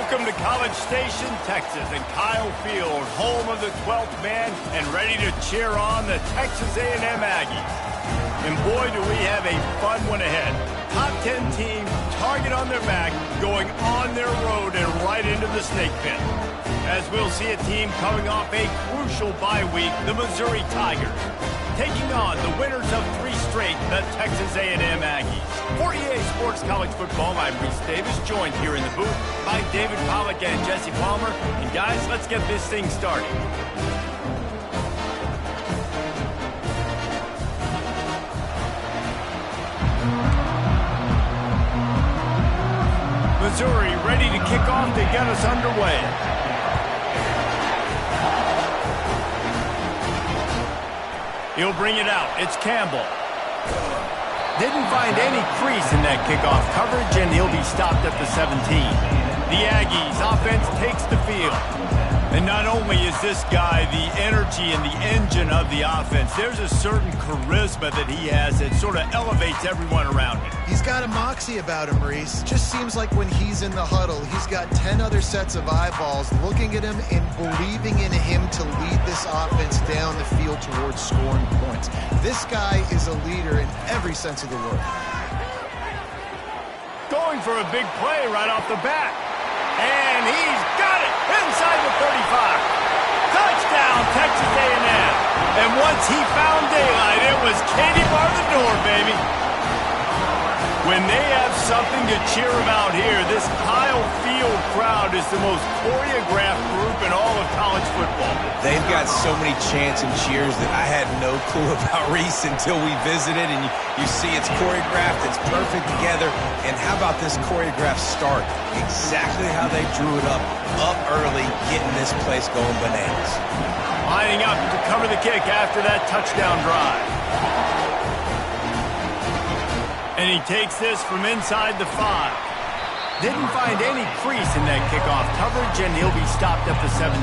Welcome to College Station, Texas, and Kyle Field, home of the 12th man, and ready to cheer on the Texas A&M Aggies. And boy, do we have a fun one ahead. Top 10 team, target on their back, going on their road and right into the snake pit. As we'll see a team coming off a crucial bye week, the Missouri Tigers, taking on the winners of 3 straight, the Texas A&M Aggies. For EA Sports College Football, I'm Reese Davis, joined here in the booth by David Pollack and Jesse Palmer. And guys, let's get this thing started. Missouri ready to kick off to get us underway. He'll bring it out. It's Campbell. Didn't find any crease in that kickoff coverage, and he'll be stopped at the 17. The Aggies offense takes the field. And not only is this guy the energy and the engine of the offense, there's a certain charisma that he has that sort of elevates everyone around him. He's got a moxie about him, Reese. Just seems like when he's in the huddle, he's got 10 other sets of eyeballs looking at him and believing in him to lead this offense down the field towards scoring points. This guy is a leader in every sense of the word. Going for a big play right off the bat. And he's got it inside the 35. Touchdown, Texas A&M. And once he found daylight, it was Katie bar the door, baby. When they have something to cheer about here, this Kyle Field crowd is the most choreographed group in all of college football. They've got so many chants and cheers that I had no clue about, Reese, until we visited. And you see it's choreographed, it's perfect together. And how about this choreographed start? Exactly how they drew it up early, getting this place going bananas. Lining up to cover the kick after that touchdown drive. And he takes this from inside the 5. Didn't find any crease in that kickoff coverage, and he'll be stopped at the 17.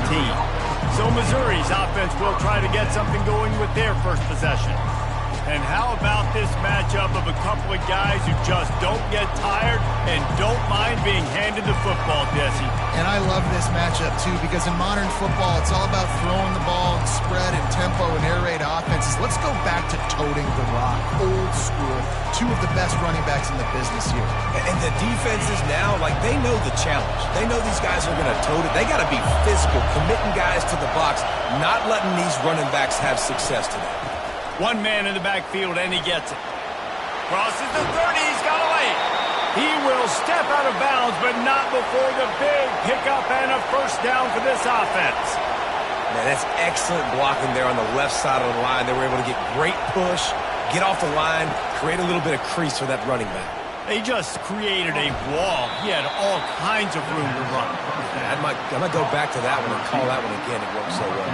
So Missouri's offense will try to get something going with their first possession. And how about this matchup of a couple of guys who just don't get tired and don't mind being handed the football, Jesse? And I love this matchup, too, because in modern football, it's all about throwing the ball and spread and tempo and air raid offenses. Let's go back to toting the rock, old school. 2 of the best running backs in the business here. And the defenses now, like, they know the challenge. They know these guys are going to tote it. They got to be physical, committing guys to the box, not letting these running backs have success today. 1 man in the backfield, and he gets it. Crosses the 30, he's got away. He will step out of bounds, but not before the big pickup and a first down for this offense. Man, that's excellent blocking there on the left side of the line. They were able to get great push, get off the line, create a little bit of crease for that running back. They just created a wall. He had all kinds of room to run. I might go back to that one and call that one again. It worked so well.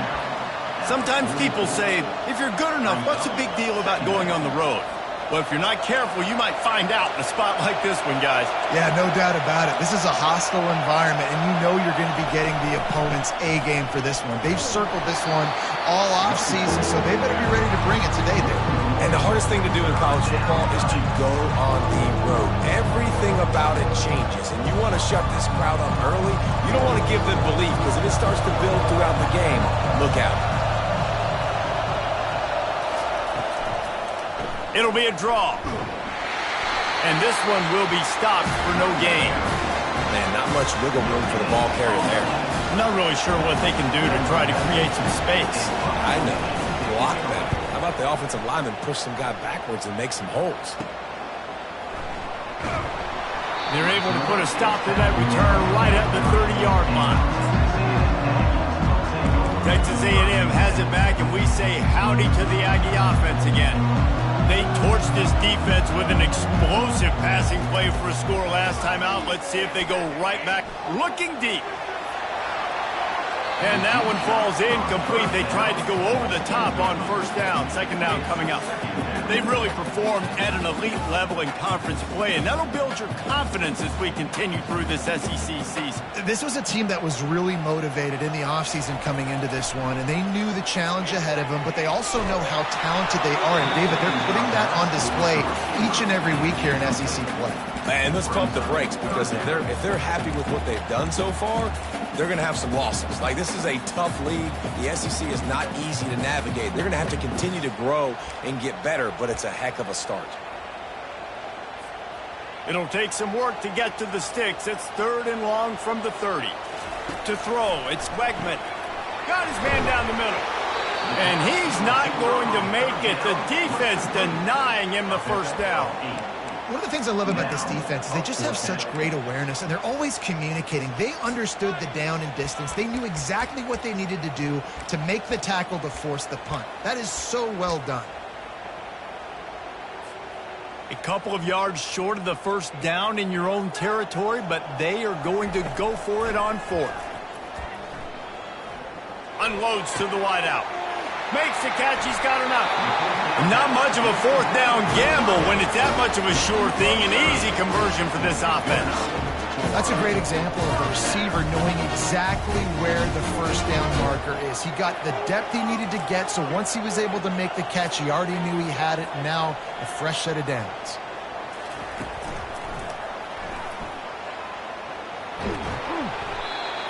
Sometimes people say, if you're good enough, what's the big deal about going on the road? Well, if you're not careful, you might find out in a spot like this one, guys. Yeah, no doubt about it. This is a hostile environment, and you know you're going to be getting the opponent's A game for this one. They've circled this one all off-season, so they better be ready to bring it today there. And the hardest thing to do in college football is to go on the road. Everything about it changes, and you want to shut this crowd up early. You don't want to give them belief, because if it starts to build throughout the game, look out. It'll be a draw. And this one will be stopped for no gain. Man, not much wiggle room for the ball carrier there. I'm not really sure what they can do to try to create some space. I know. Block them. How about the offensive lineman push some guy backwards and make some holes? They're able to put a stop to that return right at the 30-yard line. Texas A&M has it back, and we say howdy to the Aggie offense again. They torched this defense with an explosive passing play for a score last time out. Let's see if they go right back, looking deep. And that one falls incomplete. They tried to go over the top on first down. Second down coming up. They've really performed at an elite level in conference play, and that'll build your confidence as we continue through this SEC season. This was a team that was really motivated in the offseason coming into this one, and they knew the challenge ahead of them, but they also know how talented they are. And, David, they're putting that on display each and every week here in SEC play. And let's pump the brakes, because if they're happy with what they've done so far, they're going to have some losses. Like, this is a tough league. The SEC is not easy to navigate. They're going to have to continue to grow and get better, but it's a heck of a start. It'll take some work to get to the sticks. It's 3rd and long from the 30. To throw, it's Wegman. Got his man down the middle. And he's not going to make it. The defense denying him the first down. One of the things I love about this defense is they just have such great awareness, and they're always communicating. They understood the down and distance. They knew exactly what they needed to do to make the tackle to force the punt. That is so well done. A couple of yards short of the first down in your own territory, but they are going to go for it on 4th. Unloads to the wideout. Makes the catch. He's got enough. Not much of a 4th down gamble when it's that much of a sure thing. An easy conversion for this offense. That's a great example of the receiver knowing exactly where the first down marker is. He got the depth he needed to get, so once he was able to make the catch, he already knew he had it. Now a fresh set of downs.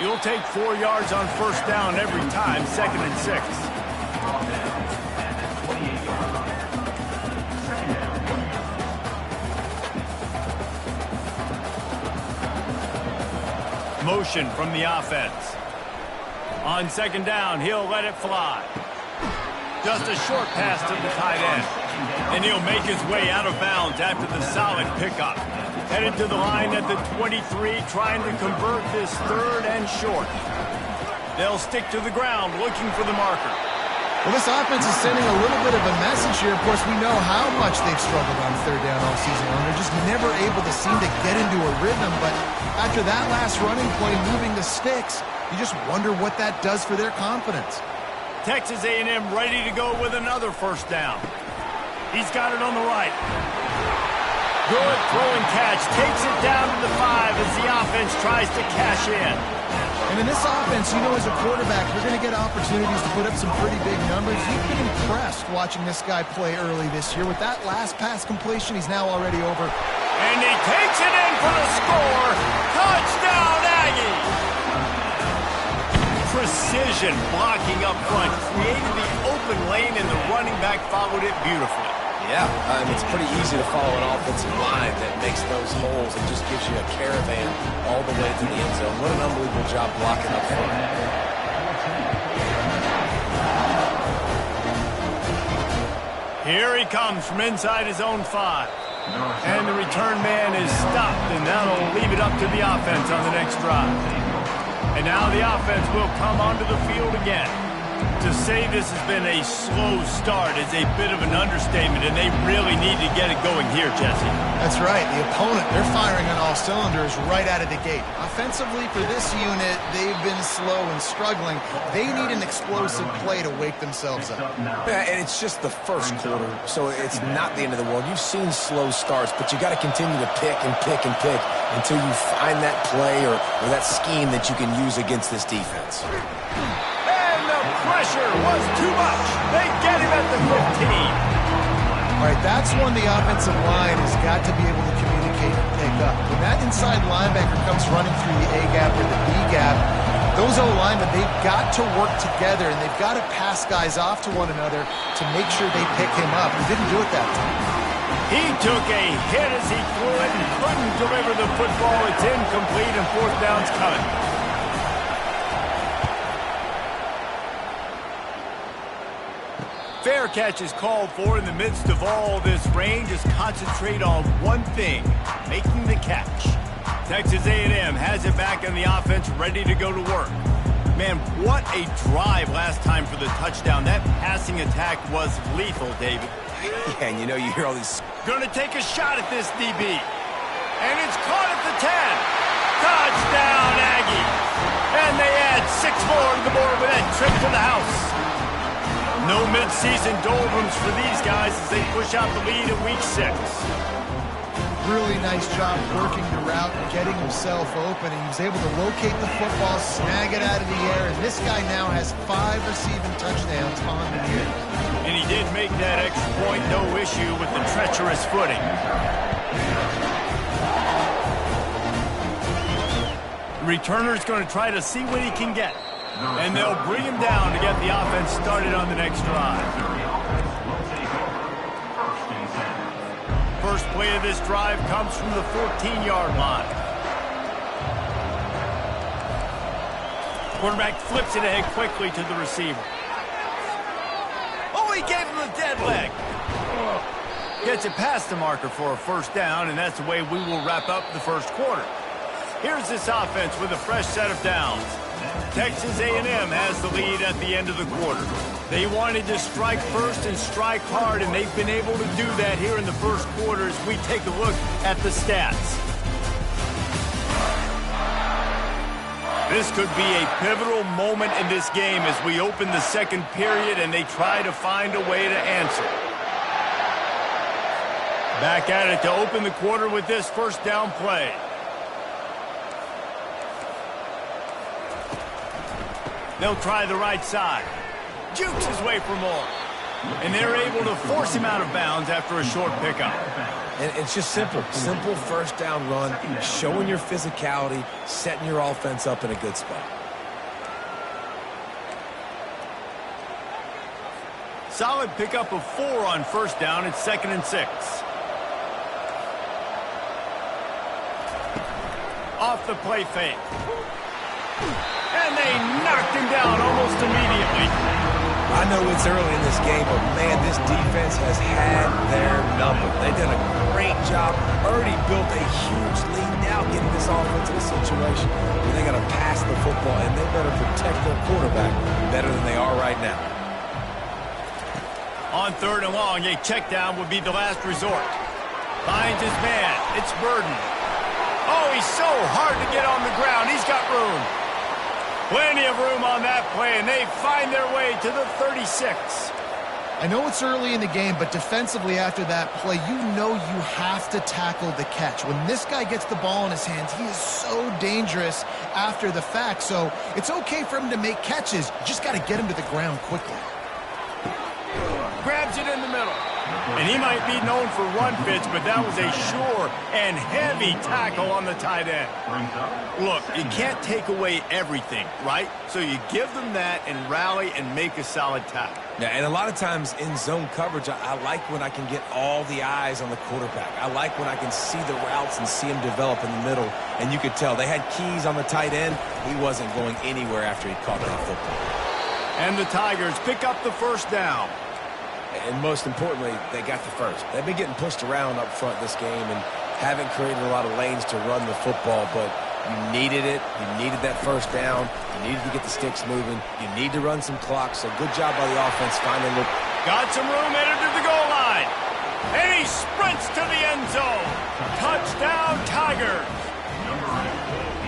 You'll take 4 yards on first down every time, 2nd and 6. Motion from the offense. On 2nd down, he'll let it fly. Just a short pass to the tight end. And he'll make his way out of bounds after the solid pickup. Headed to the line at the 23, trying to convert this 3rd and short. They'll stick to the ground, looking for the marker. Well, this offense is sending a little bit of a message here. Of course, we know how much they've struggled on 3rd down all season long. They're just never able to seem to get into a rhythm. But after that last running play, moving the sticks, you just wonder what that does for their confidence. Texas A&M ready to go with another first down. He's got it on the right. Good throw and catch. Takes it down to the 5 as the offense tries to cash in. And in this offense, you know, as a quarterback, you're going to get opportunities to put up some pretty big numbers. You've been impressed watching this guy play early this year. With that last pass completion, he's now already over. And he takes it in for the score. Touchdown, Aggie! Precision blocking up front. Created the open lane, and the running back followed it beautifully. Yeah, it's pretty easy to follow an offensive line that makes those holes and just gives you a caravan all the way to the end zone. What an unbelievable job blocking up front. Here he comes from inside his own 5. And the return man is stopped, and that'll leave it up to the offense on the next drive. And now the offense will come onto the field again. To say this has been a slow start is a bit of an understatement, and they really need to get it going here, Jesse. That's right. The opponent, they're firing on all cylinders right out of the gate. Offensively, for this unit, they've been slow and struggling. They need an explosive play to wake themselves up. Yeah, and it's just the first quarter, so it's not the end of the world. You've seen slow starts, but you got to continue to pick and pick and pick until you find that play or that scheme that you can use against this defense. Pressure was too much. They get him at the 15. All right, that's when the offensive line has got to be able to communicate and pick up. When that inside linebacker comes running through the A gap or the B gap, those O-linemen, they've got to work together, and they've got to pass guys off to one another to make sure they pick him up. He didn't do it that time. He took a hit as he threw it and couldn't deliver the football. It's incomplete, and 4th down's coming. Fair catch is called for in the midst of all this rain. Just concentrate on one thing, making the catch. Texas A&M has it back in the offense, ready to go to work. Man, what a drive last time for the touchdown. That passing attack was lethal, David. Yeah, and you know, you hear all these... Gonna take a shot at this DB. And it's caught at the 10. Touchdown, Aggie. And they add 6 more to the board with that trip to the house. No mid-season doldrums for these guys as they push out the lead in Week 6. Really nice job working the route and getting himself open. And he was able to locate the football, snag it out of the air, and this guy now has 5 receiving touchdowns on the year. And he did make that extra point, no issue with the treacherous footing. The returner's going to try to see what he can get. And they'll bring him down to get the offense started on the next drive. First play of this drive comes from the 14-yard line. Quarterback flips it ahead quickly to the receiver. Oh, he gave him a dead leg. Gets it past the marker for a first down, and that's the way we will wrap up the first quarter. Here's this offense with a fresh set of downs. Texas A&M has the lead at the end of the quarter. They wanted to strike first and strike hard, and they've been able to do that here in the first quarter as we take a look at the stats. This could be a pivotal moment in this game as we open the second period and they try to find a way to answer. Back at it to open the quarter with this first down play. They'll try the right side. Jukes his way for more. And they're able to force him out of bounds after a short pickup. And it's just simple first down run, showing your physicality, setting your offense up in a good spot. Solid pickup of 4 on first down. It's 2nd and 6. Off the play fake. And they knocked him down almost immediately. I know it's early in this game, but, man, this defense has had their number. They've done a great job, already built a huge lead, now getting this offense in a situation where they got to pass the football, and they better protect their quarterback better than they are right now. On 3rd and long, a check down would be the last resort. Finds his man. It's Burden. Oh, he's so hard to get on the ground. He's got room. Plenty of room on that play, and they find their way to the 36. I know it's early in the game, but defensively after that play, you know you have to tackle the catch. When this guy gets the ball in his hands, he is so dangerous after the fact. So it's okay for him to make catches. You just got to get him to the ground quickly. Grabs it in the middle. And he might be known for run fits, but that was a sure and heavy tackle on the tight end. Look, you can't take away everything, right? So you give them that and rally and make a solid tackle. Yeah, and a lot of times in zone coverage, I like when I can get all the eyes on the quarterback. I like when I can see the routes and see him develop in the middle. And you could tell they had keys on the tight end. He wasn't going anywhere after he caught that football. And the Tigers pick up the first down. And most importantly, they got the first. They've been getting pushed around up front this game and haven't created a lot of lanes to run the football, but you needed it. You needed that first down. You needed to get the sticks moving. You need to run some clock, so good job by the offense finding the... Got some room headed to the goal line. And he sprints to the end zone. Touchdown, Tigers.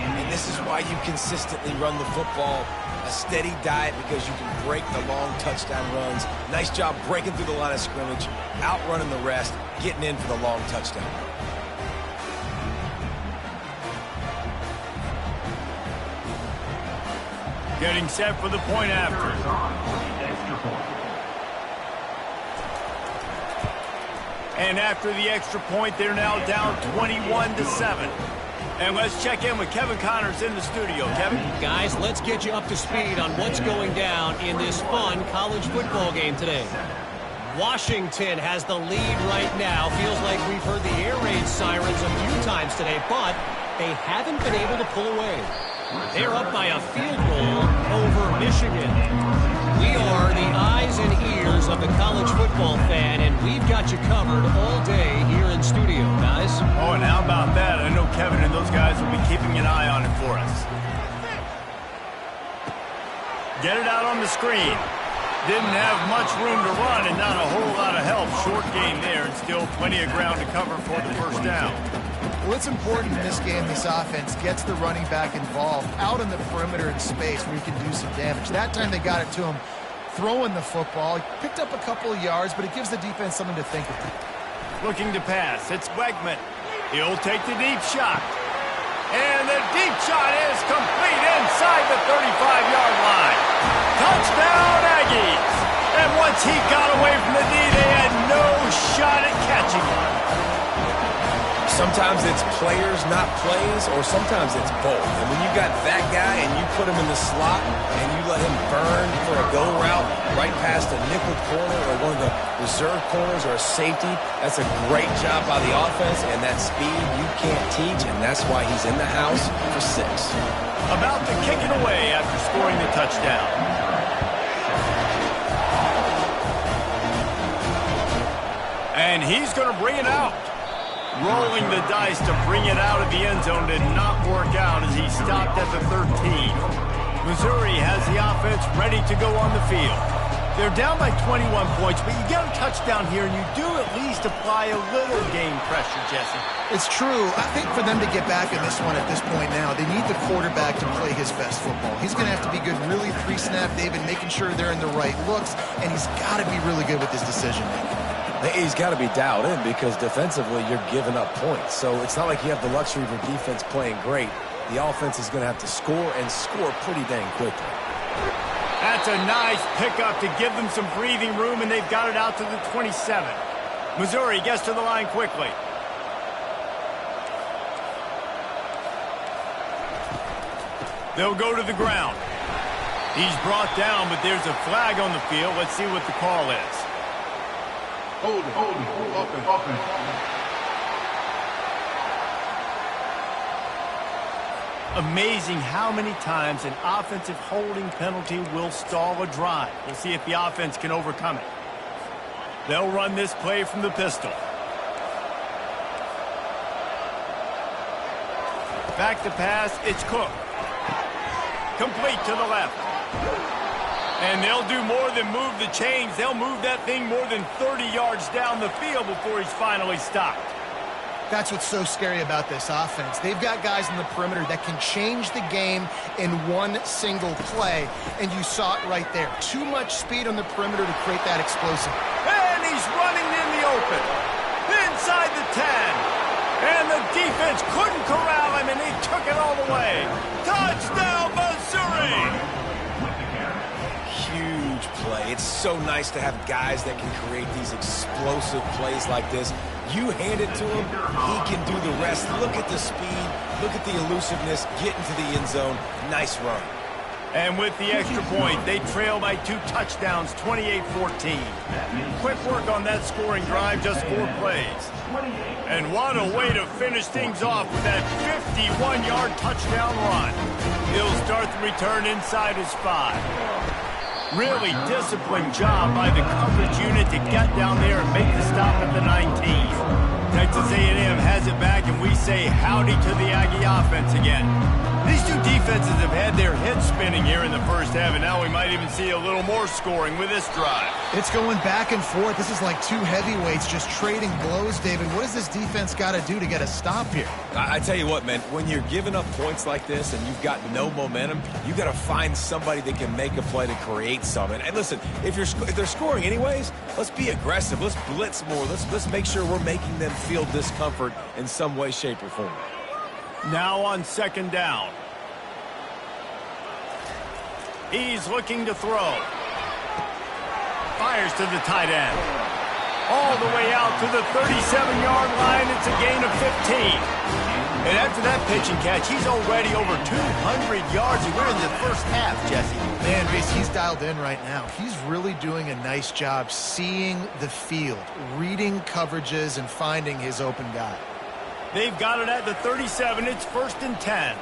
And this is why you consistently run the football. A steady diet because you can break the long touchdown runs. Nice job breaking through the line of scrimmage, outrunning the rest, getting in for the long touchdown. Getting set for the point after. And after the extra point, they're now down 21-7. And let's check in with Kevin Connors in the studio. Kevin? Guys, let's get you up to speed on what's going down in this fun college football game today. Washington has the lead right now. Feels like we've heard the air raid sirens a few times today, but they haven't been able to pull away. They're up by a field goal over Michigan. We are the eyes and ears of the college football fan, and we've got you covered all day here in studio, guys. Oh, and how about that? I know Kevin and those guys will be keeping an eye on it for us. Get it out on the screen. Didn't have much room to run and not a whole lot of help. Short game there and still plenty of ground to cover for the first down. Well, it's important in this game this offense gets the running back involved out on the perimeter in space where he can do some damage. That time they got it to him throwing the football. He picked up a couple of yards, but it gives the defense something to think about. Looking to pass. It's Wegman. He'll take the deep shot. And the deep shot is complete inside the 35-yard line. Touchdown, Aggies. And once he got away from the D, they had no shot at catching him. Sometimes it's players, not plays, or sometimes it's both. And when you got that guy and you put him in the slot and you let him burn for a go route right past a nickel corner or one of the reserve corners or a safety, that's a great job by the offense, and that speed you can't teach, and that's why he's in the house for 6. About to kick it away after scoring the touchdown. And he's going to bring it out. Rolling the dice to bring it out of the end zone did not work out as he stopped at the 13. Missouri has the offense ready to go on the field. They're down by 21 points, but you get a touchdown here, and you do at least apply a little game pressure, Jesse. It's true. I think for them to get back in this one at this point now, they need the quarterback to play his best football. He's going to have to be good really pre-snap, David, making sure they're in the right looks, and he's got to be really good with his decision-making. He's got to be dialed in because defensively you're giving up points. So it's not like you have the luxury of your defense playing great. The offense is going to have to score and score pretty dang quickly. That's a nice pickup to give them some breathing room, and they've got it out to the 27. Missouri gets to the line quickly. They'll go to the ground. He's brought down, but there's a flag on the field. Let's see what the call is. Hold it, open. Amazing how many times an offensive holding penalty will stall a drive. We'll see if the offense can overcome it. They'll run this play from the pistol. Back to pass, it's Cook. Complete to the left. And they'll do more than move the chains. They'll move that thing more than 30 yards down the field before he's finally stopped. That's what's so scary about this offense. They've got guys in the perimeter that can change the game in one single play, and you saw it right there. Too much speed on the perimeter to create that explosive. And he's running in the open. Inside the 10. And the defense couldn't corral him, and he took it all the way. Touchdown, Missouri! Huge play. It's so nice to have guys that can create these explosive plays like this. You hand it to him, he can do the rest. Look at the speed, look at the elusiveness, get into the end zone. Nice run. And with the extra point, they trail by 2 touchdowns, 28-14. Quick work on that scoring drive, just 4 plays. And what a way to finish things off with that 51-yard touchdown run. He'll start the return inside his 5. Really disciplined job by the coverage unit to get down there and make the stop at the 19. Texas A&M has it back, and we say howdy to the Aggie offense again. These two defenses have had their heads spinning here in the first half, and now we might even see a little more scoring with this drive. It's going back and forth. This is like two heavyweights just trading blows, David. What does this defense got to do to get a stop here? I tell you what, man, when you're giving up points like this and you've got no momentum, you got to find somebody that can make a play to create something. And listen, if they're scoring anyways, let's be aggressive. Let's blitz more. Let's make sure we're making them feel discomfort in some way, shape, or form. Now on second down. He's looking to throw. Fires to the tight end. All the way out to the 37-yard line. It's a gain of 15. And after that pitch and catch, he's already over 200 yards. And we're in the first half, Jesse. Man, Reese, he's dialed in right now. He's really doing a nice job seeing the field, reading coverages, and finding his open guy. They've got it at the 37. It's 1st and 10.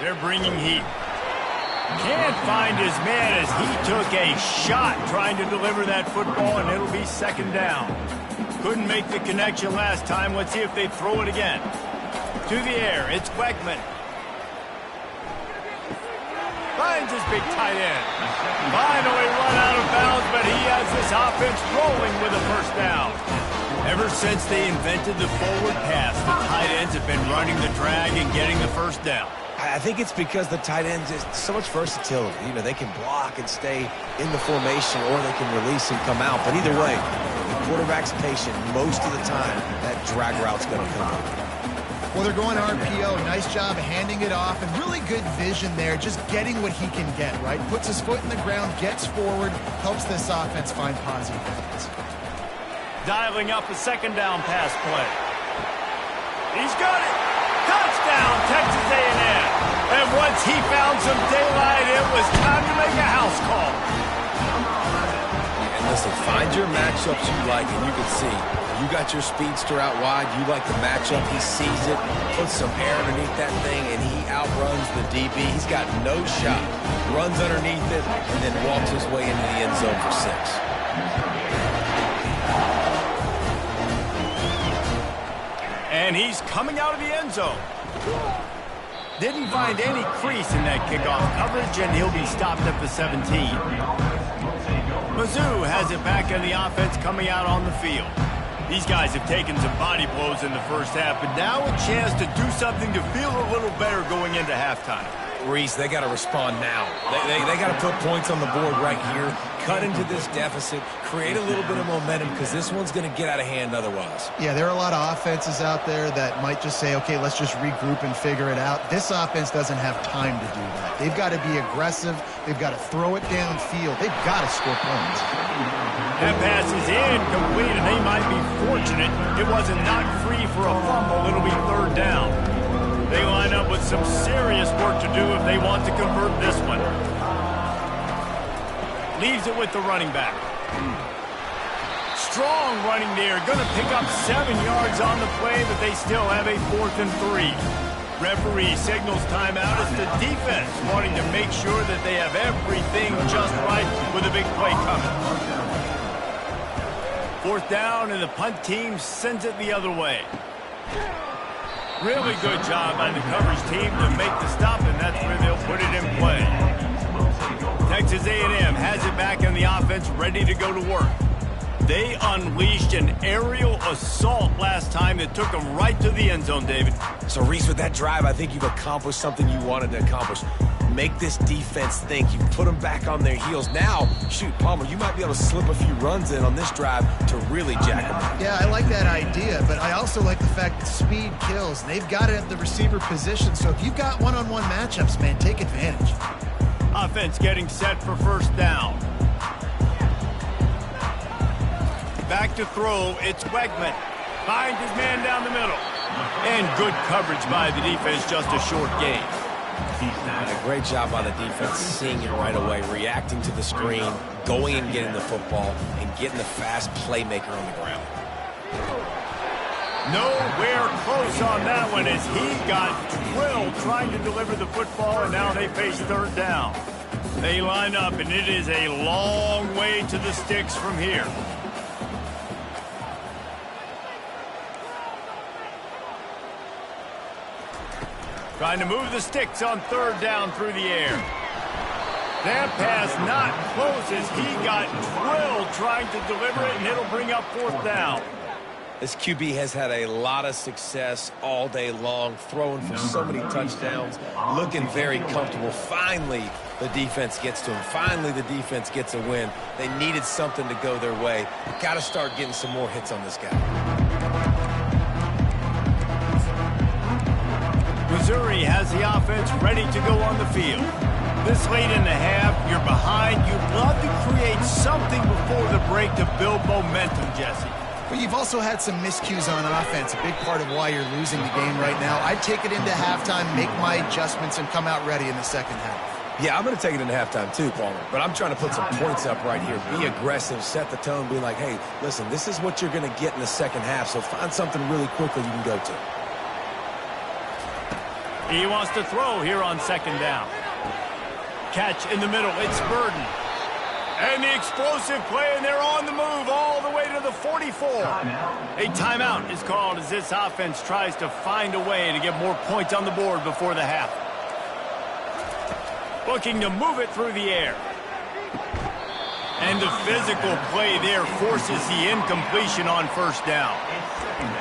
They're bringing heat. Can't find his man as he took a shot trying to deliver that football, and it'll be second down. Couldn't make the connection last time. Let's see if they throw it again. To the air, it's Wegman. Finds his big tight end. Finally run out of bounds, but he has this offense rolling with a first down. Ever since they invented the forward pass, the tight ends have been running the drag and getting the first down. I think it's because the tight ends is so much versatility. You know, they can block and stay in the formation, or they can release and come out. But either way, the quarterback's patient most of the time. That drag route's going to come up. Well, they're going RPO. Nice job handing it off, and really good vision there, just getting what he can get, right? Puts his foot in the ground, gets forward, helps this offense find positive balance. Dialing up a second down pass play. He's got it. Touchdown, Texas A&M. And once he found some daylight, it was time to make a house call. And listen, find your matchups you like, and you can see. You got your speedster out wide. You like the matchup. He sees it, puts some air underneath that thing, and he outruns the DB. He's got no shot. Runs underneath it, and then walks his way into the end zone for 6. And he's coming out of the end zone. Didn't find any crease in that kickoff coverage, and he'll be stopped at the 17. Mizzou has it back in the offense coming out on the field. These guys have taken some body blows in the first half, but now a chance to do something to feel a little better going into halftime. Reese, they got to respond now. They got to put points on the board right here, cut into this deficit, create a little bit of momentum, because this one's going to get out of hand otherwise. Yeah, there are a lot of offenses out there that might just say, okay, let's just regroup and figure it out. This offense doesn't have time to do that. They've got to be aggressive. They've got to throw it downfield. They've got to score points. That pass is incomplete, and they might be fortunate it wasn't knocked free for a fumble. It'll be third down. They line up with some serious work to do if they want to convert this one. Leaves it with the running back. Strong running there. Going to pick up 7 yards on the play, but they still have a 4th and 3. Referee signals timeout as the defense wanting to make sure that they have everything just right with a big play coming. 4th down, and the punt team sends it the other way. Really good job by the coverage team to make the stop, and that's where they'll put it in play. Texas A&M has it back in the offense, ready to go to work. They unleashed an aerial assault last time that took them right to the end zone, David. So, Reese, with that drive, I think you've accomplished something you wanted to accomplish. Make this defense think. You put them back on their heels. Now, shoot, Palmer, you might be able to slip a few runs in on this drive to really jack them up. Yeah, I like that idea, but I also like the fact that speed kills. They've got it at the receiver position, so if you've got one-on-one matchups, man, take advantage. Offense getting set for first down. Back to throw, it's Wegman. Finds his man down the middle. And good coverage by the defense, just a short gain. A great job by the defense, seeing it right away, reacting to the screen, going and getting the football, and getting the fast playmaker on the ground. Nowhere close on that one as he got drilled trying to deliver the football, and now they face third down. They line up, and it is a long way to the sticks from here. Trying to move the sticks on third down through the air. That pass not close as he got drilled trying to deliver it, and it'll bring up 4th down. This QB has had a lot of success all day long, throwing for so many touchdowns, looking very comfortable. Finally, the defense gets to him. Finally, the defense gets a win. They needed something to go their way. Got to start getting some more hits on this guy. Missouri has the offense ready to go on the field. This late in the half, you're behind. You'd love to create something before the break to build momentum, Jesse. But you've also had some miscues on offense, a big part of why you're losing the game right now. I'd take it into halftime, make my adjustments, and come out ready in the second half. Yeah, I'm going to take it into halftime too, Palmer. But I'm trying to put some points up right here. Be aggressive, set the tone, be like, hey, listen, this is what you're going to get in the second half, so find something really quickly you can go to. He wants to throw here on second down. Catch in the middle, it's Burden. And the explosive play, and they're on the move all the way to the 44. A timeout is called as this offense tries to find a way to get more points on the board before the half. Looking to move it through the air. And the physical play there forces the incompletion on first down.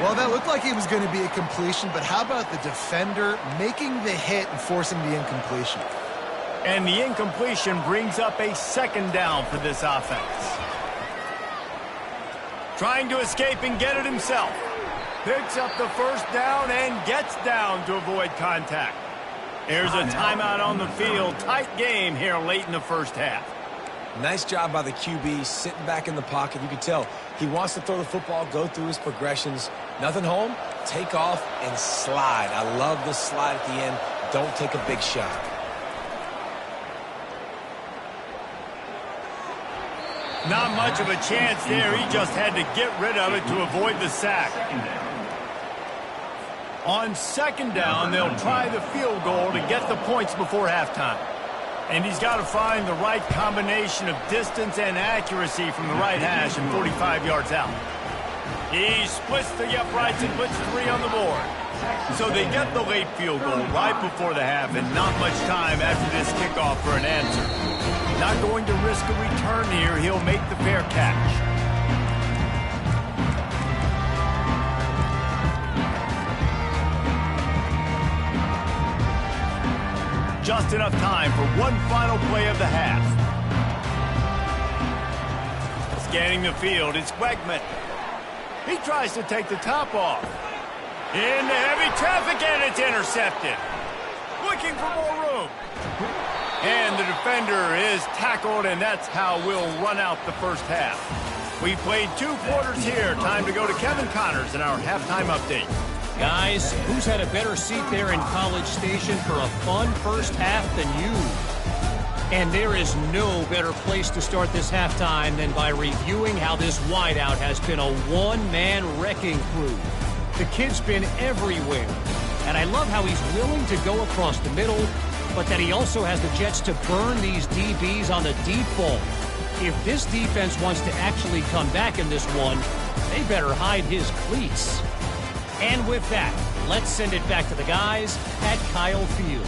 Well, that looked like it was going to be a completion, but how about the defender making the hit and forcing the incompletion? And the incompletion brings up a second down for this offense. Trying to escape and get it himself. Picks up the first down and gets down to avoid contact. There's a timeout on the field. Tight game here late in the first half. Nice job by the QB, sitting back in the pocket. You can tell he wants to throw the football, go through his progressions. Nothing home, take off, and slide. I love the slide at the end. Don't take a big shot. Not much of a chance there. He just had to get rid of it to avoid the sack. On second down, they'll try the field goal to get the points before halftime. And he's got to find the right combination of distance and accuracy from the right hash and 45 yards out. He splits the uprights and puts 3 on the board. So they get the late field goal right before the half and not much time after this kickoff for an answer. Not going to risk a return here. He'll make the fair catch. Just enough time for one final play of the half. Scanning the field, it's Wegman. He tries to take the top off. Into heavy traffic, and it's intercepted. Looking for more room. And the defender is tackled, and that's how we'll run out the first half. We played 2 quarters here. Time to go to Kevin Connors in our halftime update. Guys, who's had a better seat there in College Station for a fun first half than you? And there is no better place to start this halftime than by reviewing how this wideout has been a one-man wrecking crew. The kid's been everywhere, and I love how he's willing to go across the middle, but that he also has the jets to burn these DBs on the deep ball. If this defense wants to actually come back in this one, they better hide his cleats. And with that, let's send it back to the guys at Kyle Field.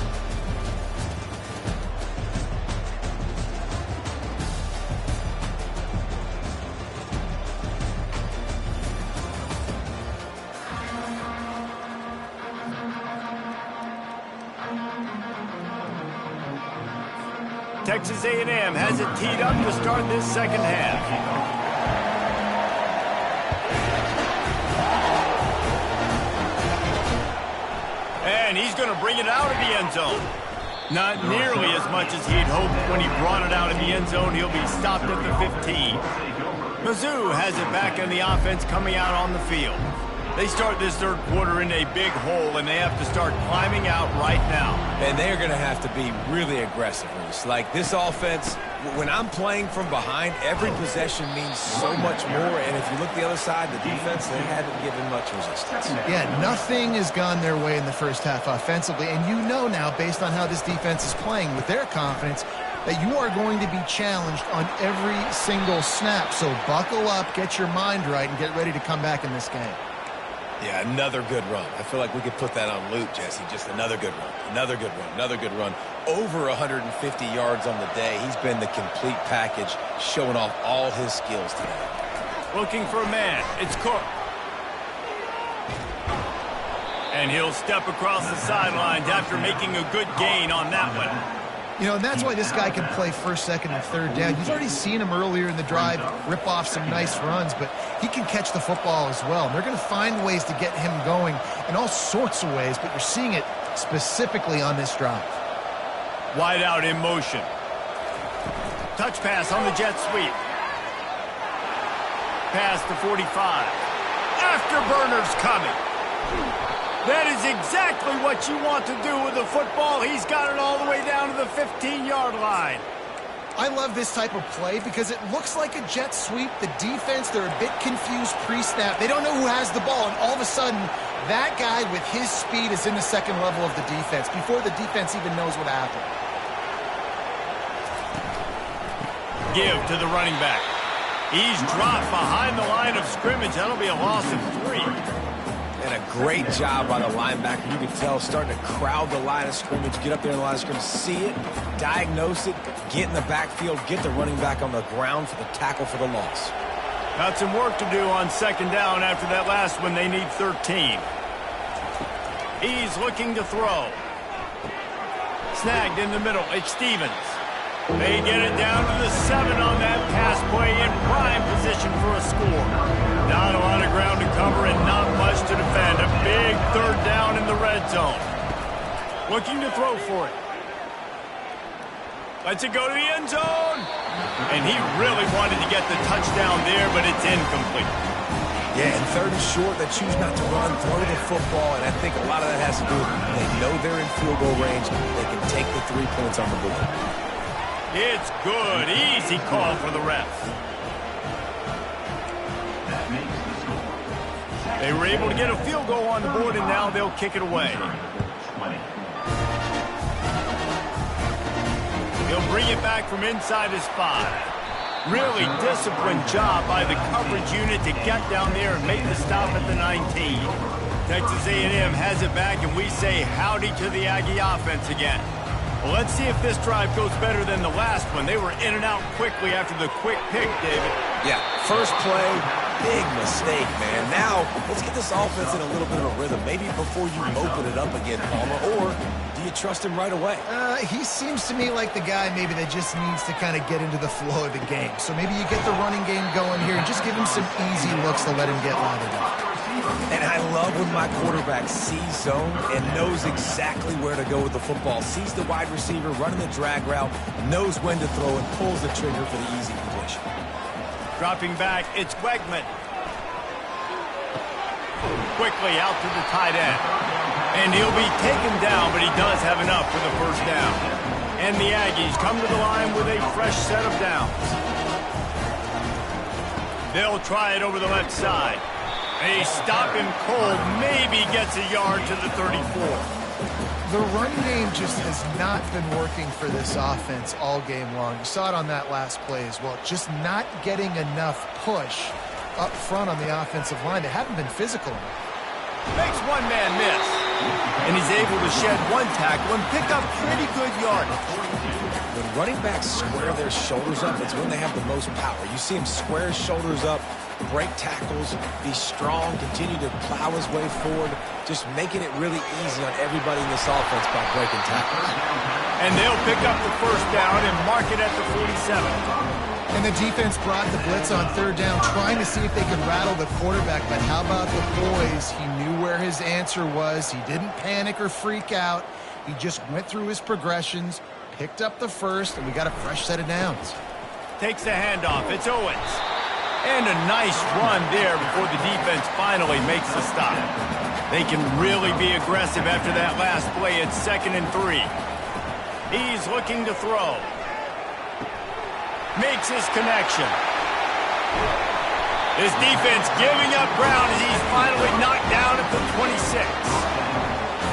Texas A&M has it teed up to start this second half. And he's going to bring it out of the end zone. Not nearly as much as he'd hoped when he brought it out in the end zone. He'll be stopped at the 15. Mizzou has it back in the offense coming out on the field. They start this third quarter in a big hole, and they have to start climbing out right now. And they're going to have to be really aggressive. Like this offense, when I'm playing from behind, every possession means so much more. And if you look the other side, the defense, they haven't given much resistance. Yeah, nothing has gone their way in the first half offensively. And you know now, based on how this defense is playing with their confidence, that you are going to be challenged on every single snap. So buckle up, get your mind right, and get ready to come back in this game. Yeah, another good run. I feel like we could put that on loop, Jesse. Just another good run, another good run, another good run. Over 150 yards on the day. He's been the complete package, showing off all his skills today. Looking for a man. It's Cook. And he'll step across the sidelines after making a good gain on that one. You know, and that's why this guy can play first, second, and third down. You've already seen him earlier in the drive rip off some nice runs, but he can catch the football as well. And they're going to find ways to get him going in all sorts of ways, but you're seeing it specifically on this drive. Wide out in motion. Touch pass on the jet sweep. Pass to 45. Afterburners coming. That is exactly what you want to do with the football. He's got it all the way down to the 15-yard line. I love this type of play because it looks like a jet sweep. The defense, they're a bit confused pre-snap. They don't know who has the ball, and all of a sudden, that guy with his speed is in the second level of the defense before the defense even knows what happened. Give to the running back. He's dropped behind the line of scrimmage. That'll be a loss of 3. And a great job by the linebacker. You can tell starting to crowd the line of scrimmage, get up there in the line of scrimmage, see it, diagnose it, get in the backfield, get the running back on the ground for the tackle for the loss. Got some work to do on second down after that last one. They need 13. He's looking to throw. Snagged in the middle. It's Stevens. They get it down to the 7 on that pass play in prime position for a score. Not a lot of ground to cover and not much to defend. A big third down in the red zone. Looking to throw for it. Lets it go to the end zone. And he really wanted to get the touchdown there, but it's incomplete. Yeah, and third and short, they choose not to run, throw the football, and I think a lot of that has to do with they know they're in field goal range. They can take the 3 points on the board. It's good. Easy call for the ref. They were able to get a field goal on the board, and now they'll kick it away. He'll bring it back from inside his 5. Really disciplined job by the coverage unit to get down there and make the stop at the 19. Texas A&M has it back, and we say howdy to the Aggie offense again. Well, let's see if this drive goes better than the last one. They were in and out quickly after the quick pick, David. Yeah, first play, big mistake, man. Now, let's get this offense in a little bit of a rhythm. Maybe before you open it up again, Palmer, or do you trust him right away? He seems to me like the guy maybe that just needs to kind of get into the flow of the game. So maybe you get the running game going here and just give him some easy looks to let him get lathered up. And I love when my quarterback sees zone and knows exactly where to go with the football. Sees the wide receiver running the drag route, knows when to throw, and pulls the trigger for the easy completion. Dropping back, it's Wegman. Quickly out to the tight end. And he'll be taken down, but he does have enough for the first down. And the Aggies come to the line with a fresh set of downs. They'll try it over the left side. They stop him cold, maybe gets a yard to the 34. The run game just has not been working for this offense all game long. You saw it on that last play as well. Just not getting enough push up front on the offensive line. They haven't been physical enough. Makes one man miss. And he's able to shed one tackle and pick up pretty good yardage. When running backs square their shoulders up, it's when they have the most power. You see him square his shoulders up, break tackles, be strong, continue to plow his way forward, just making it really easy on everybody in this offense by breaking tackles. And they'll pick up the first down and mark it at the 47. And the defense brought the blitz on third down, trying to see if they could rattle the quarterback. But how about the poise? He knew where his answer was. He didn't panic or freak out. He just went through his progressions, picked up the first, and we got a fresh set of downs. Takes the handoff. It's Owens. And a nice run there before the defense finally makes the stop. They can really be aggressive after that last play. It's 2nd and 3. He's looking to throw. Makes his connection. His defense giving up ground as he's finally knocked down at the 26.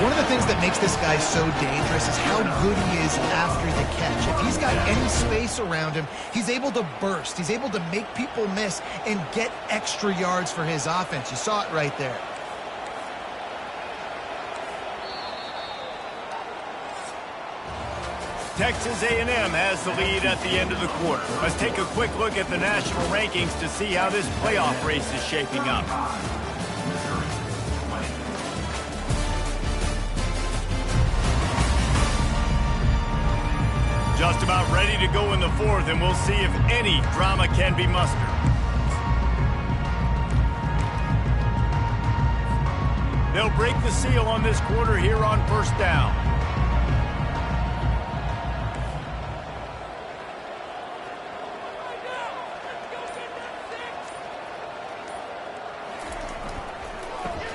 One of the things that makes this guy so dangerous is how good he is after the catch. If he's got any space around him, he's able to burst. He's able to make people miss and get extra yards for his offense. You saw it right there. Texas A&M has the lead at the end of the quarter. Let's take a quick look at the national rankings to see how this playoff race is shaping up. Just about ready to go in the fourth, and we'll see if any drama can be mustered. They'll break the seal on this quarter here on first down.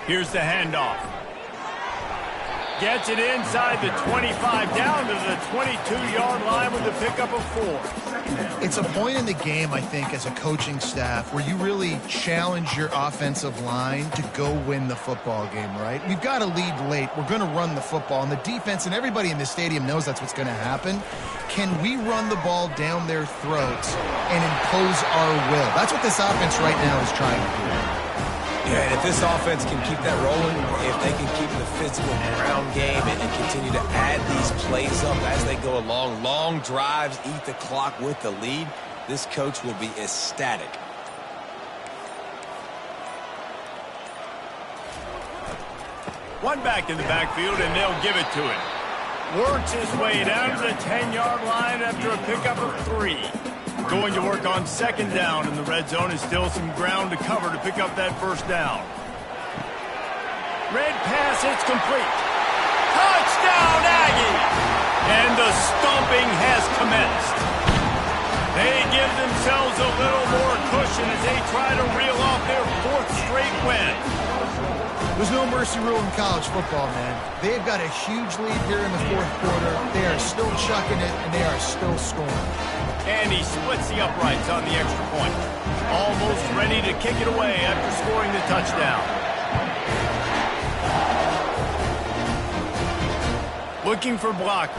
Here's the handoff. Gets it inside the 25, down to the 22-yard line with the pickup of 4. It's a point in the game, I think, as a coaching staff, where you really challenge your offensive line to go win the football game, right? We've got to lead late. We're going to run the football. And the defense and everybody in the stadium knows that's what's going to happen. Can we run the ball down their throats and impose our will? That's what this offense right now is trying to do. Yeah, and if this offense can keep that rolling, if they can keep the physical ground game and continue to add these plays up as they go along, long drives, eat the clock with the lead, this coach will be ecstatic. One back in the backfield, and they'll give it to him. Works his way down to the 10-yard line after a pickup of 3. Going to work on second down in the red zone, and still some ground to cover to pick up that first down. Red pass, it's complete. Touchdown, Aggies! And the stomping has commenced. They give themselves a little more cushion as they try to reel off their 4th straight win. There's no mercy rule in college football, man. They've got a huge lead here in the 4th quarter. They are still chucking it, and they are still scoring. And he splits the uprights on the extra point. Almost ready to kick it away after scoring the touchdown. Looking for blockers.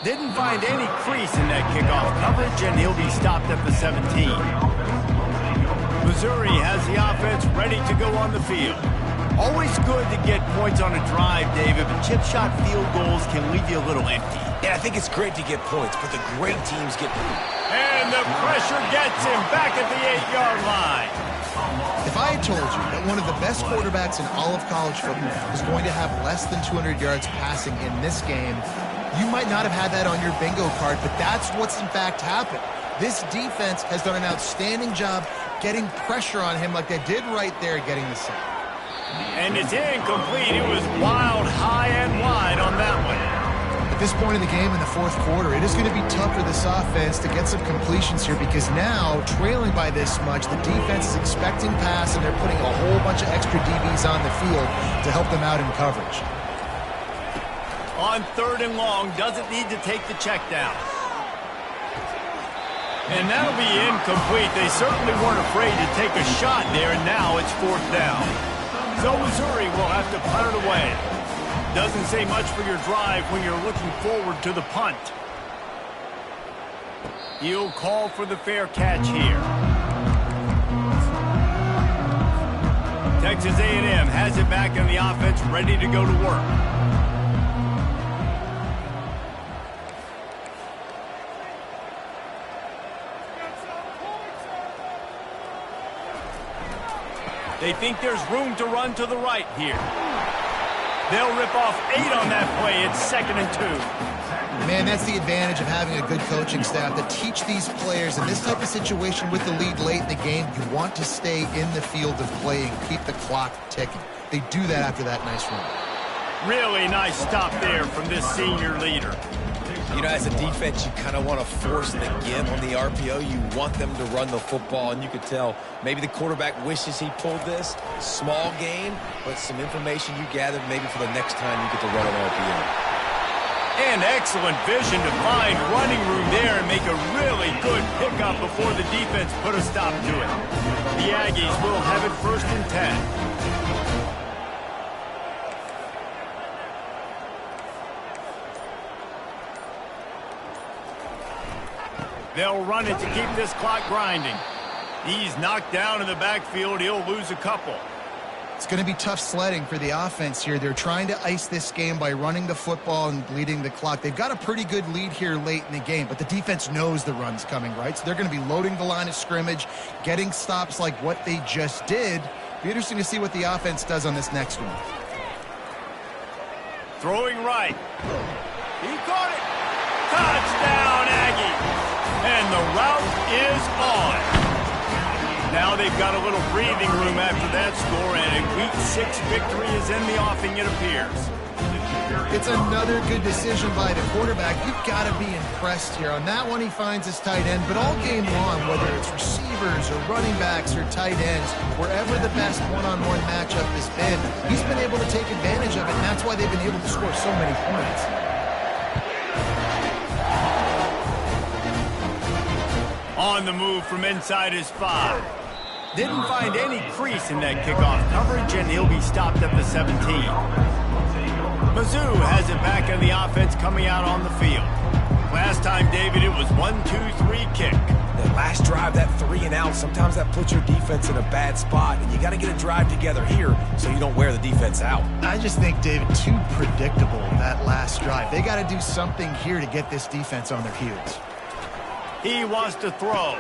Didn't find any crease in that kickoff coverage, and he'll be stopped at the 17. Missouri has the offense ready to go on the field. Always good to get points on a drive, David, but chip shot field goals can leave you a little empty. Yeah, I think it's great to get points, but the great teams get... And the pressure gets him back at the 8-yard line. If I had told you that one of the best quarterbacks in all of college football was going to have less than 200 yards passing in this game, you might not have had that on your bingo card, but that's what's in fact happened. This defense has done an outstanding job getting pressure on him like they did right there getting the sack. And it's incomplete. It was wild, high and wide on that one. At this point in the game in the 4th quarter, it is going to be tough for this offense to get some completions here because now, trailing by this much, the defense is expecting pass and they're putting a whole bunch of extra DBs on the field to help them out in coverage. On 3rd and long, doesn't need to take the check down. And that'll be incomplete. They certainly weren't afraid to take a shot there, and now it's 4th down. So Missouri will have to punt it away. Doesn't say much for your drive when you're looking forward to the punt. He'll call for the fair catch here. Texas A&M has it back in the offense, ready to go to work. They think there's room to run to the right here. They'll rip off 8 on that play. It's 2nd and 2. Man, that's the advantage of having a good coaching staff to teach these players in this type of situation with the lead late in the game. You want to stay in the field of play and keep the clock ticking. They do that after that nice run. Really nice stop there from this senior leader. You know, as a defense, you kind of want to force the give on the RPO. You want them to run the football, and you could tell maybe the quarterback wishes he pulled this. Small gain, but some information you gathered maybe for the next time you get to run an RPO. And excellent vision to find running room there and make a really good pickup before the defense put a stop to it. The Aggies will have it 1st and 10. They'll run it to keep this clock grinding. He's knocked down in the backfield. He'll lose a couple. It's going to be tough sledding for the offense here. They're trying to ice this game by running the football and bleeding the clock. They've got a pretty good lead here late in the game, but the defense knows the run's coming, right? So they're going to be loading the line of scrimmage, getting stops like what they just did. Be interesting to see what the offense does on this next one. Throwing right. He caught it. Touchdown, Aggie. And the route is on. Now they've got a little breathing room after that score, and a Week 6 victory is in the offing, it appears. It's another good decision by the quarterback. You've got to be impressed here. On that one, he finds his tight end, but all game long, whether it's receivers or running backs or tight ends, wherever the best one-on-one matchup has been, he's been able to take advantage of it, and that's why they've been able to score so many points. On the move from inside his 5. Didn't find any crease in that kickoff coverage, and he'll be stopped at the 17. Mizzou has it back in the offense coming out on the field. Last time, David, it was 1-2-3 kick. That last drive, that 3 and out, sometimes that puts your defense in a bad spot, and you got to get a drive together here so you don't wear the defense out. I just think, David, too predictable that last drive. They got to do something here to get this defense on their heels. He wants to throw.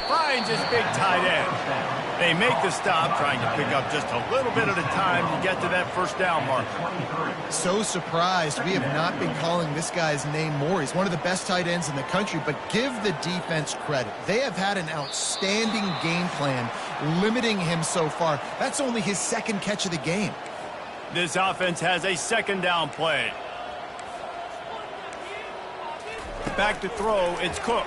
finds his big tight end. They make the stop, trying to pick up just a little bit at a time to get to that first down marker. So surprised we have not been calling this guy's name more. He's one of the best tight ends in the country, but give the defense credit. They have had an outstanding game plan limiting him so far. That's only his second catch of the game. This offense has a second down play. Back to throw, it's Cook.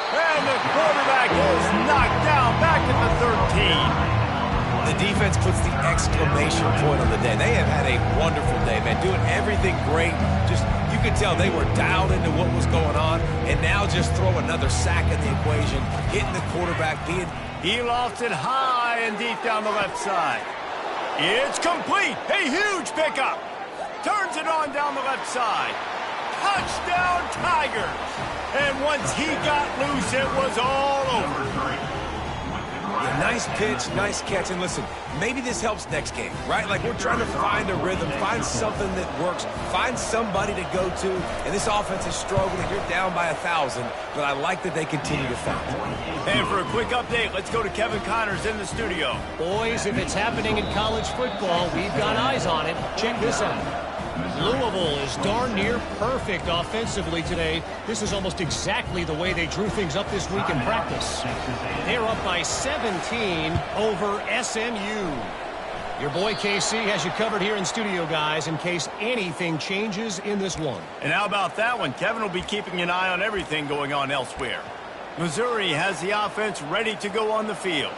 And the quarterback is knocked down back at the 13. The defense puts the exclamation point on the day. They have had a wonderful day, man, doing everything great. Just, you could tell they were dialed into what was going on, and now just throw another sack at the equation, hitting the quarterback, He lofts it high and deep down the left side. It's complete. A huge pickup. Turns it on down the left side. Touchdown, Tigers. And once he got loose, it was all over. Yeah, nice pitch, nice catch. And listen, maybe this helps next game, right? Like, we're trying to find a rhythm, find something that works, find somebody to go to. And this offense is struggling. You're down by 1,000, but I like that they continue to find it. And for a quick update, let's go to Kevin Connors in the studio. Boys, if it's happening in college football, we've got eyes on it. Check this out. Louisville is darn near perfect offensively today. This is almost exactly the way they drew things up this week in practice. They're up by 17 over SMU. Your boy KC has you covered here in studio, guys, in case anything changes in this one. And how about that one? Kevin will be keeping an eye on everything going on elsewhere. Missouri has the offense ready to go on the field.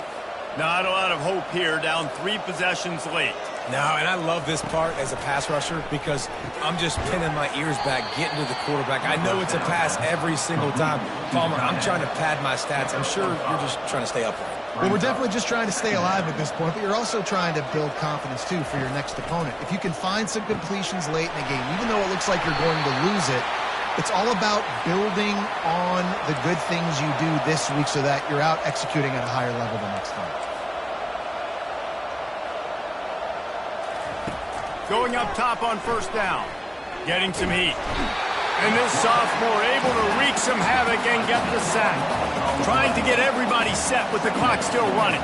Not a lot of hope here, down 3 possessions late. No, and I love this part as a pass rusher because I'm just pinning my ears back, getting to the quarterback. I know it's a pass every single time. Palmer, I'm trying to pad my stats. I'm sure you're just trying to stay upright. Well, we're definitely just trying to stay alive at this point, but you're also trying to build confidence, too, for your next opponent. If you can find some completions late in the game, even though it looks like you're going to lose it, it's all about building on the good things you do this week so that you're out executing at a higher level the next time. Going up top on first down. Getting some heat. And this sophomore able to wreak some havoc and get the sack. Trying to get everybody set with the clock still running.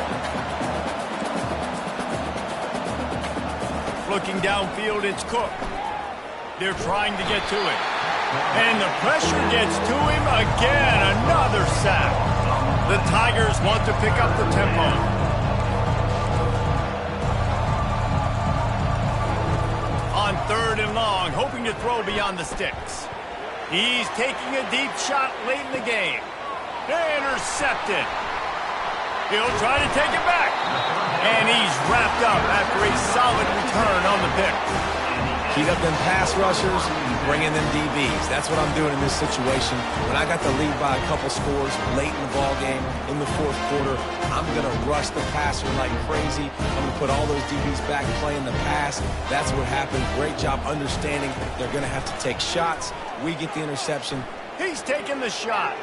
Looking downfield, it's Cook. They're trying to get to it. And the pressure gets to him again. Another sack. The Tigers want to pick up the tempo. On 3rd and long, hoping to throw beyond the sticks. He's taking a deep shot late in the game. Intercepted. He'll try to take it back. And he's wrapped up after a solid return on the pick. Heat up them pass rushers, bring in them DBs. That's what I'm doing in this situation. When I got the lead by a couple scores late in the ball game, in the 4th quarter, I'm going to rush the passer like crazy. I'm going to put all those DBs back playing the pass. That's what happened. Great job understanding they're going to have to take shots. We get the interception. He's taking the shot.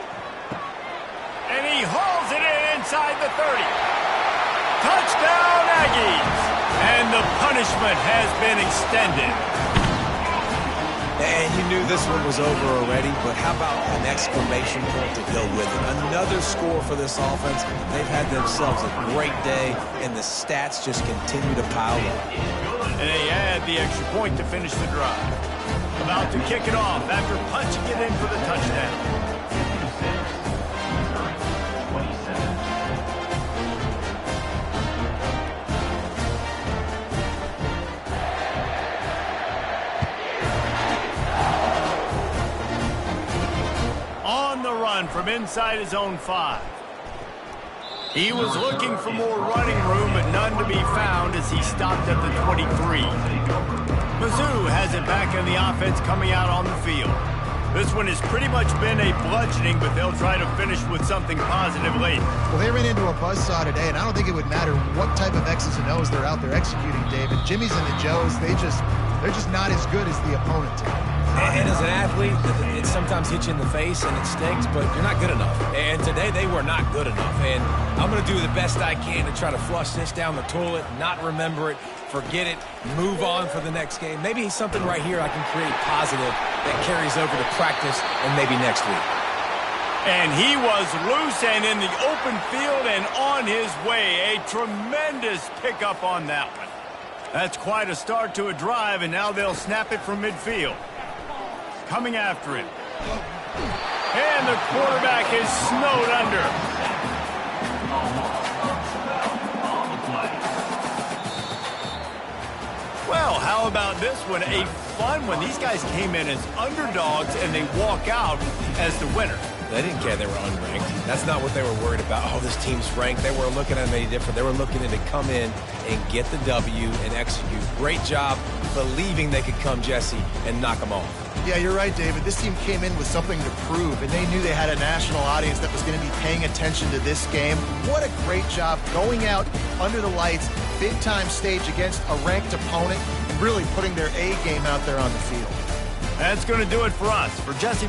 And he hauls it in inside the 30. Touchdown, Aggies! And the punishment has been extended. And you knew this one was over already, but how about an exclamation point to go with it? Another score for this offense. They've had themselves a great day, and the stats just continue to pile up. And they add the extra point to finish the drive. About to kick it off after punching it in for the touchdown. From inside his own 5. He was looking for more running room, but none to be found as he stopped at the 23. Mizzou has it back in the offense coming out on the field. This one has pretty much been a bludgeoning, but they'll try to finish with something positive late. Well, they ran into a buzzsaw today, and I don't think it would matter what type of X's and O's they're out there executing, David. Jimmy's and the Joes, they're just not as good as the opponent today. And as an athlete, it sometimes hits you in the face and it stinks, but you're not good enough. And today they were not good enough. And I'm going to do the best I can to try to flush this down the toilet, not remember it, forget it, move on for the next game. Maybe something right here I can create positive that carries over to practice and maybe next week. And he was loose and in the open field and on his way. A tremendous pickup on that one. That's quite a start to a drive, and now they'll snap it from midfield. Coming after him. And the quarterback is snowed under. Well, how about this one? A fun one. These guys came in as underdogs, and they walk out as the winner. They didn't care they were unranked. That's not what they were worried about. Oh, this team's ranked. They weren't looking at them any different. They were looking at it to come in and get the W and execute. Great job believing they could come, Jesse, and knock them off. Yeah, you're right, David. This team came in with something to prove, and they knew they had a national audience that was going to be paying attention to this game. What a great job going out under the lights, big-time stage against a ranked opponent, and really putting their A game out there on the field. That's going to do it for us. For Jesse...